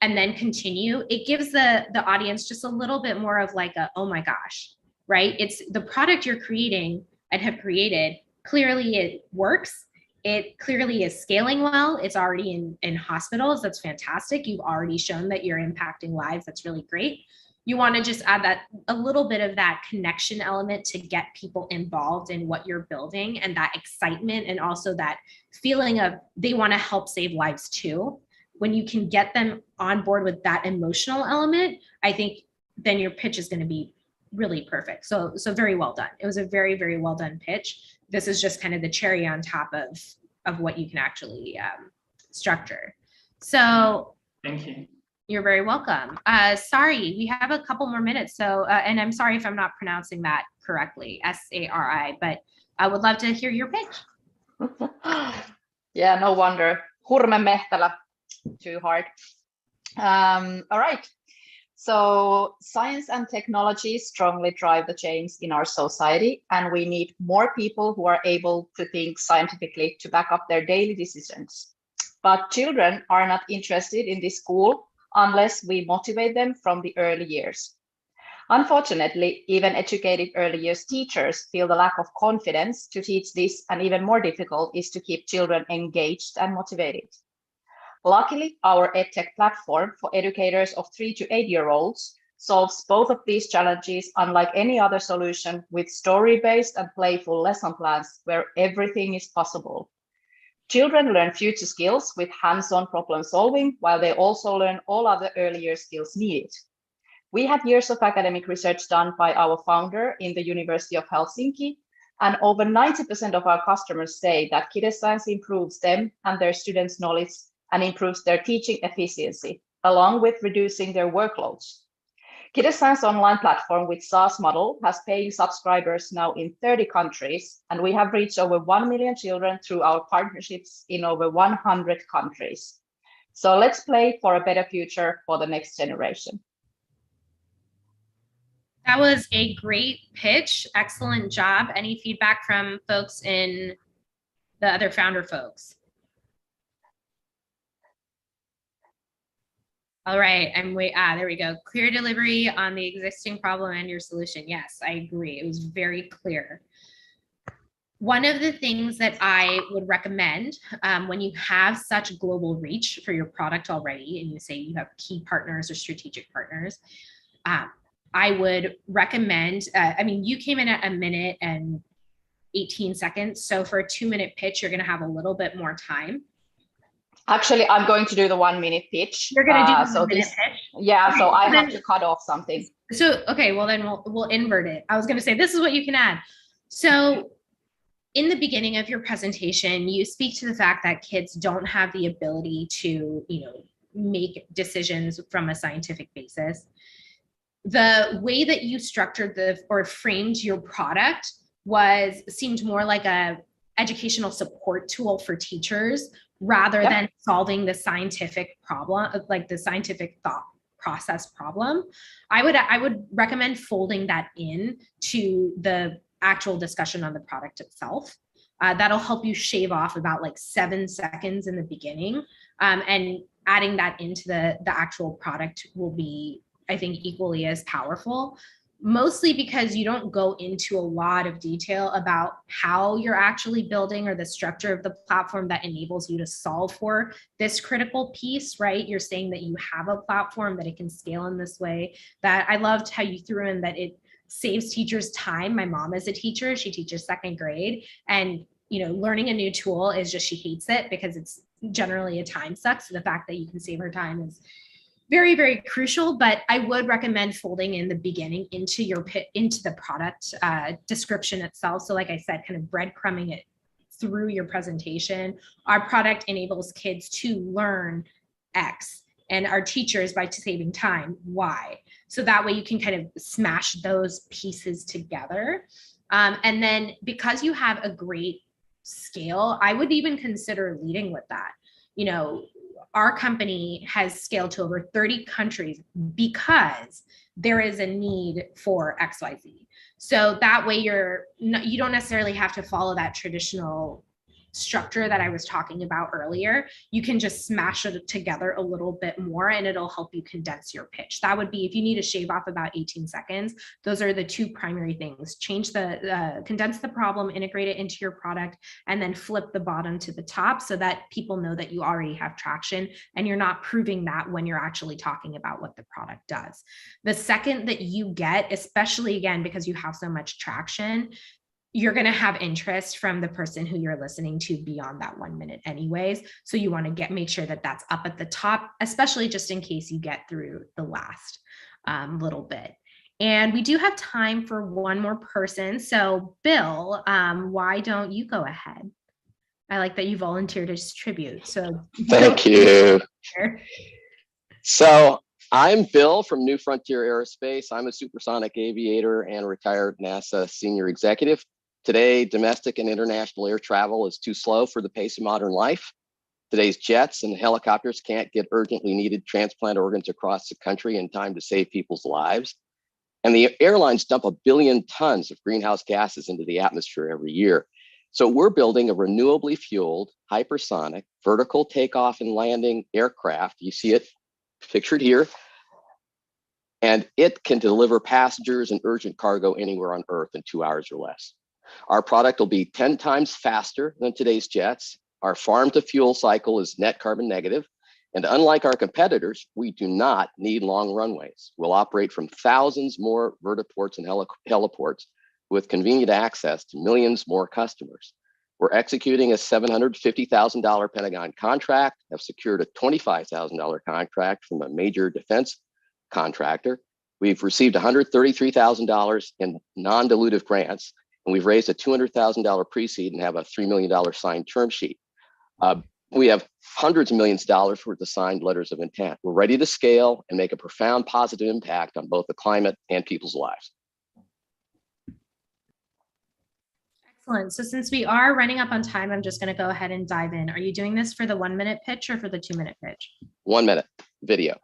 and then continue. It gives the audience just a little bit more of oh my gosh, right? It's the product you're creating and have created. Clearly it works. It clearly is scaling well. It's already in hospitals. That's fantastic. You've already shown that you're impacting lives. That's really great. You want to just add that a little bit of that connection element to get people involved in what you're building, and that excitement, and also that feeling of they want to help save lives too. When you can get them on board with that emotional element, I think then your pitch is going to be really perfect. So very well done. It was a very, very well done pitch. This is just kind of the cherry on top of what you can actually structure. So thank you. You're very welcome. Sorry, we have a couple more minutes. So, and I'm sorry if I'm not pronouncing that correctly, S-A-R-I, but I would love to hear your pitch. Yeah, no wonder. Hurme Mehtälä, too hard. All right. So science and technology strongly drive the change in our society, and we need more people who are able to think scientifically to back up their daily decisions. But children are not interested in this school unless we motivate them from the early years. Unfortunately, even educated early years teachers feel the lack of confidence to teach this, and even more difficult is to keep children engaged and motivated. Luckily, our EdTech platform for educators of 3 to 8-year-olds solves both of these challenges unlike any other solution, with story-based and playful lesson plans where everything is possible. Children learn future skills with hands-on problem solving, while they also learn all other earlier skills needed. We had years of academic research done by our founder in the University of Helsinki, and over 90% of our customers say that KidScience improves them and their students' knowledge and improves their teaching efficiency, along with reducing their workloads. KidScience online platform with SaaS model has paying subscribers now in 30 countries, and we have reached over 1 million children through our partnerships in over 100 countries. So let's play for a better future for the next generation. That was a great pitch. Excellent job. Any feedback from folks in the other founder folks? All right, there we go. Clear delivery on the existing problem and your solution. Yes, I agree. It was very clear. One of the things that I would recommend when you have such global reach for your product already, and you say you have key partners or strategic partners, I would recommend, I mean, you came in at 1 minute and 18 seconds. So for a 2-minute pitch, you're going to have a little bit more time. Actually, I'm going to do the 1-minute pitch. You're going to do the 1-minute pitch? Yeah, okay, so I have to cut off something. So, okay, well then we'll invert it. I was going to say, this is what you can add. So in the beginning of your presentation, you speak to the fact that kids don't have the ability to, make decisions from a scientific basis. The way that you structured or framed your product seemed more like a educational support tool for teachers rather than solving the scientific problem, like the scientific thought process problem. I would recommend folding that in to the actual discussion on the product itself. That'll help you shave off about like 7 seconds in the beginning, and adding that into the actual product will be, I think, equally as powerful, mostly because you don't go into a lot of detail about how you're actually building or the structure of the platform that enables you to solve for this critical piece, right? You're saying that you have a platform, that it can scale in this way. That I loved how you threw in that it saves teachers time. My mom is a teacher, she teaches 2nd grade, and learning a new tool is just, she hates it because it's generally a time suck. So the fact that you can save her time is very, very crucial, but I would recommend folding in the beginning into the product description itself. So like I said, kind of breadcrumbing it through your presentation. Our product enables kids to learn X, and our teachers, by saving time, Y. So that way you can kind of smash those pieces together. And then because you have a great scale, I would even consider leading with that. Our company has scaled to over 30 countries because there is a need for XYZ. So that way you don't necessarily have to follow that traditional structure that I was talking about earlier, you can just smash it together a little bit more and it'll help you condense your pitch. That would be, if you need to shave off about 18 seconds, those are the two primary things. Change the, condense the problem, integrate it into your product, and then flip the bottom to the top so that people know that you already have traction and you're not proving that when you're actually talking about what the product does. The second that you get, especially again, because you have so much traction, you're going to have interest from the person who you're listening to beyond that 1 minute anyways. So you want to make sure that that's up at the top, especially just in case you get through the last little bit. And we do have time for one more person. So Bill, why don't you go ahead? I like that you volunteered to distribute. So thank you. So I'm Bill from New Frontier Aerospace. I'm a supersonic aviator and retired NASA senior executive. Today, domestic and international air travel is too slow for the pace of modern life. Today's jets and helicopters can't get urgently needed transplant organs across the country in time to save people's lives. And the airlines dump 1 billion tons of greenhouse gases into the atmosphere every year. So we're building a renewably fueled, hypersonic, vertical takeoff and landing aircraft. You see it pictured here. And it can deliver passengers and urgent cargo anywhere on Earth in 2 hours or less. Our product will be 10 times faster than today's jets. Our farm to fuel cycle is net carbon negative. And unlike our competitors, we do not need long runways. We'll operate from thousands more vertiports and heliports with convenient access to millions more customers. We're executing a $750,000 Pentagon contract, have secured a $25,000 contract from a major defense contractor. We've received $133,000 in non-dilutive grants, and we've raised a $200,000 pre-seed and have a $3 million signed term sheet. We have hundreds of millions of dollars worth of signed letters of intent. We're ready to scale and make a profound positive impact on both the climate and people's lives. Excellent. So since we are running up on time, I'm just going to go ahead and dive in. Are you doing this for the 1 minute pitch or for the 2 minute pitch? 1 minute video.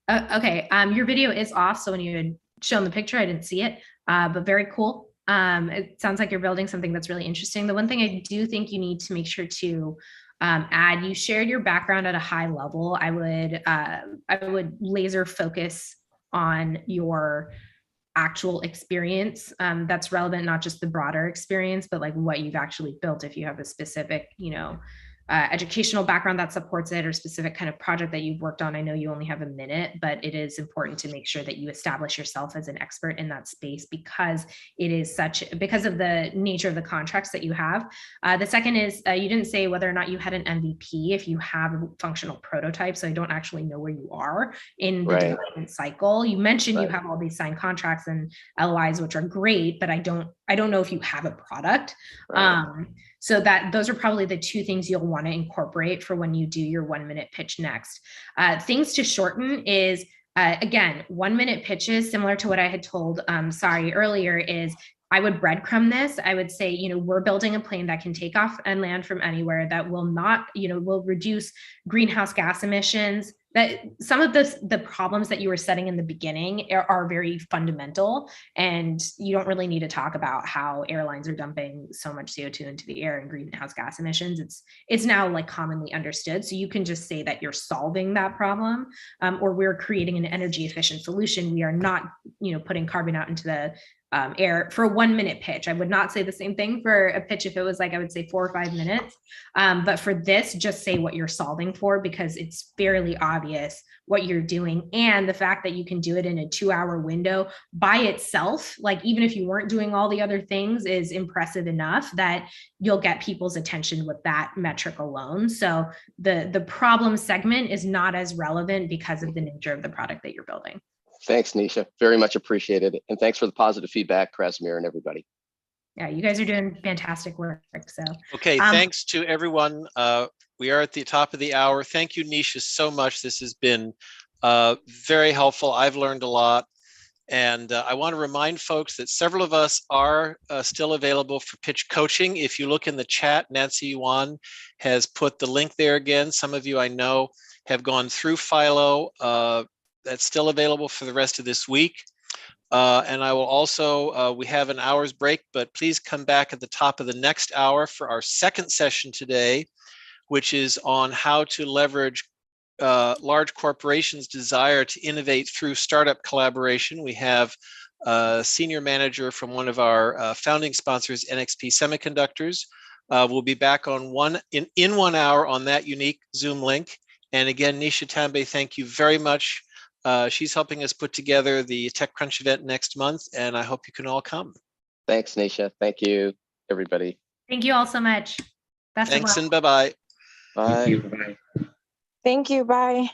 Okay. Your video is off. So when you had shown the picture, I didn't see it, but very cool. It sounds like you're building something that's really interesting. The one thing I do think you need to make sure to add, you shared your background at a high level. I would laser focus on your actual experience that's relevant, not just the broader experience, but like what you've actually built. If you have a specific, educational background that supports it or specific kind of project that you've worked on. I know you only have a minute, but it is important to make sure that you establish yourself as an expert in that space because it is because of the nature of the contracts that you have. The second is you didn't say whether or not you had an MVP if you have a functional prototype. So I don't actually know where you are in the development cycle. You mentioned you have all these signed contracts and LOIs, which are great, but I don't know if you have a product. So those are probably the two things you'll want to incorporate for when you do your 1 minute pitch next. Things to shorten is, again, 1 minute pitches, similar to what I had told Sari earlier, is I would breadcrumb this. I would say, we're building a plane that can take off and land from anywhere that will not, will reduce greenhouse gas emissions. That some of the problems that you were setting in the beginning are very fundamental, and you don't really need to talk about how airlines are dumping so much CO2 into the air and greenhouse gas emissions. It's now like commonly understood. So you can just say that you're solving that problem, or we're creating an energy efficient solution. We are not, putting carbon out into the air for a 1 minute pitch. I would not say the same thing for a pitch if it was like, I would say 4 or 5 minutes. But for this, just say what you're solving for, because it's fairly obvious what you're doing. And the fact that you can do it in a 2-hour window by itself, like even if you weren't doing all the other things, is impressive enough that you'll get people's attention with that metric alone. So the problem segment is not as relevant because of the nature of the product that you're building. Thanks, Nisha. Very much appreciated. And thanks for the positive feedback, Krasimir and everybody. Yeah, you guys are doing fantastic work. So okay, thanks to everyone. We are at the top of the hour. Thank you, Nisha, so much. This has been very helpful. I've learned a lot. And I want to remind folks that several of us are still available for pitch coaching. If you look in the chat, Nancy Yuan has put the link there again. Some of you I know have gone through Philo. That's still available for the rest of this week. And I will also, we have an hour's break, but please come back at the top of the next hour for our second session today, which is on how to leverage large corporations' desire to innovate through startup collaboration. We have a senior manager from one of our founding sponsors, NXP Semiconductors. We'll be back on in 1 hour on that unique Zoom link. And again, Nisha Tambe, thank you very much. She's helping us put together the TechCrunch event next month, and I hope you can all come. Thanks, Nisha. Thank you, everybody. Thank you all so much. Best of luck. Thanks and bye-bye. Bye. Thank you. Bye.